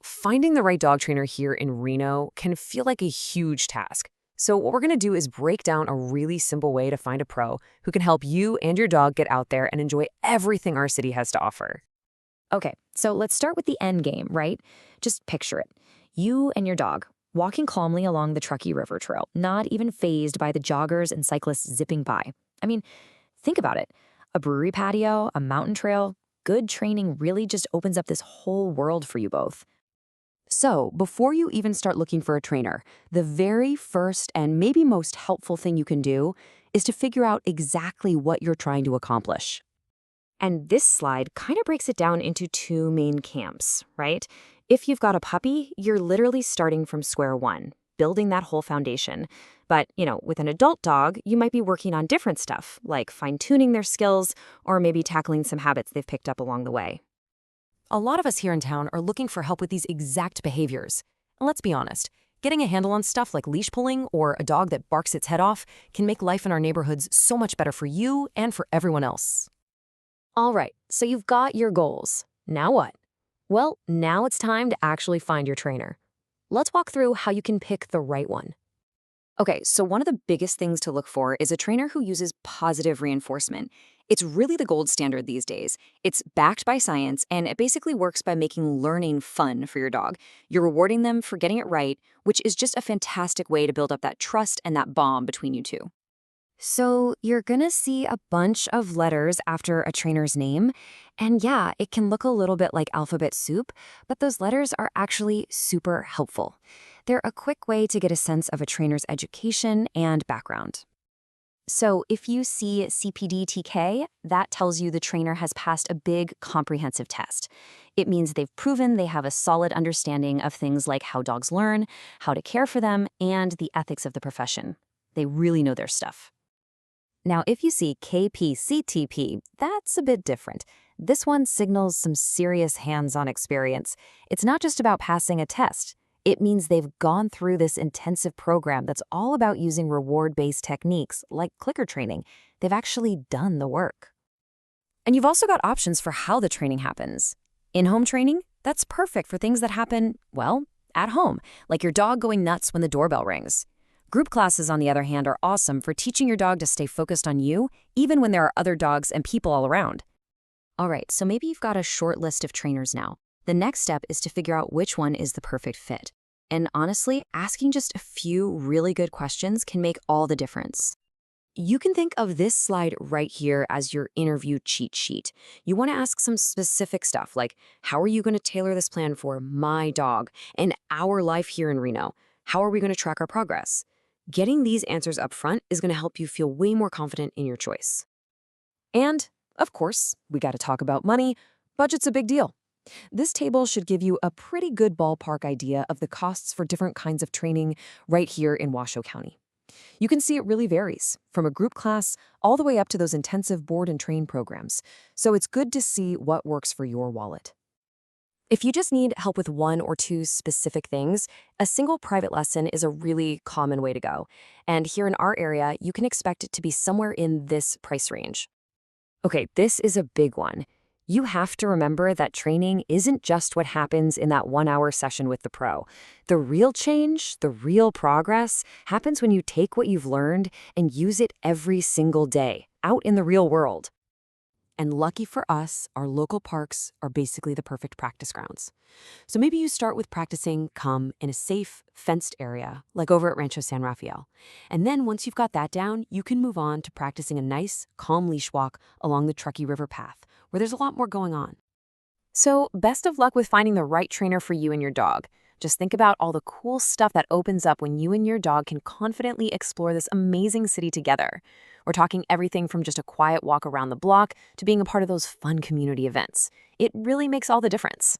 Finding the right dog trainer here in Reno can feel like a huge task. So what we're going to do is break down a really simple way to find a pro who can help you and your dog get out there and enjoy everything our city has to offer. Okay, so let's start with the end game, right? Just picture it. You and your dog walking calmly along the Truckee River Trail, not even fazed by the joggers and cyclists zipping by. I mean, think about it. A brewery patio, a mountain trail, good training really just opens up this whole world for you both. So, before you even start looking for a trainer, the very first and maybe most helpful thing you can do is to figure out exactly what you're trying to accomplish. And this slide kind of breaks it down into two main camps, right? If you've got a puppy, you're literally starting from square one, building that whole foundation. But, with an adult dog, you might be working on different stuff, like fine-tuning their skills or maybe tackling some habits they've picked up along the way. A lot of us here in town are looking for help with these exact behaviors. And let's be honest, getting a handle on stuff like leash pulling or a dog that barks its head off can make life in our neighborhoods so much better for you and for everyone else. All right, so you've got your goals. Now what? Well, now it's time to actually find your trainer. Let's walk through how you can pick the right one. Okay, so one of the biggest things to look for is a trainer who uses positive reinforcement. It's really the gold standard these days. It's backed by science, and it basically works by making learning fun for your dog. You're rewarding them for getting it right, which is just a fantastic way to build up that trust and that bond between you two. So you're gonna see a bunch of letters after a trainer's name. And yeah, it can look a little bit like alphabet soup, but those letters are actually super helpful. They're a quick way to get a sense of a trainer's education and background. So if you see CPD-TK, that tells you the trainer has passed a big comprehensive test. It means they've proven they have a solid understanding of things like how dogs learn, how to care for them, and the ethics of the profession. They really know their stuff. Now, if you see KPCTP, that's a bit different. This one signals some serious hands-on experience. It's not just about passing a test. It means they've gone through this intensive program that's all about using reward-based techniques like clicker training. They've actually done the work. And you've also got options for how the training happens. In-home training, that's perfect for things that happen, well, at home, like your dog going nuts when the doorbell rings. Group classes, on the other hand, are awesome for teaching your dog to stay focused on you, even when there are other dogs and people all around. All right, so maybe you've got a short list of trainers now. The next step is to figure out which one is the perfect fit. And honestly, asking just a few really good questions can make all the difference. You can think of this slide right here as your interview cheat sheet. You want to ask some specific stuff like, how are you going to tailor this plan for my dog and our life here in Reno? How are we going to track our progress? Getting these answers up front is going to help you feel way more confident in your choice. And, of course, we got to talk about money. Budget's a big deal. This table should give you a pretty good ballpark idea of the costs for different kinds of training right here in Washoe County. You can see it really varies, from a group class all the way up to those intensive board and train programs. So it's good to see what works for your wallet. If you just need help with one or two specific things, a single private lesson is a really common way to go. And here in our area, you can expect it to be somewhere in this price range. Okay, this is a big one. You have to remember that training isn't just what happens in that 1-hour session with the pro. The real change, the real progress, happens when you take what you've learned and use it every single day, out in the real world. And lucky for us, our local parks are basically the perfect practice grounds. So maybe you start with practicing come in a safe, fenced area, like over at Rancho San Rafael. And then once you've got that down, you can move on to practicing a nice, calm leash walk along the Truckee River path, where there's a lot more going on. So best of luck with finding the right trainer for you and your dog. Just think about all the cool stuff that opens up when you and your dog can confidently explore this amazing city together. We're talking everything from just a quiet walk around the block to being a part of those fun community events. It really makes all the difference.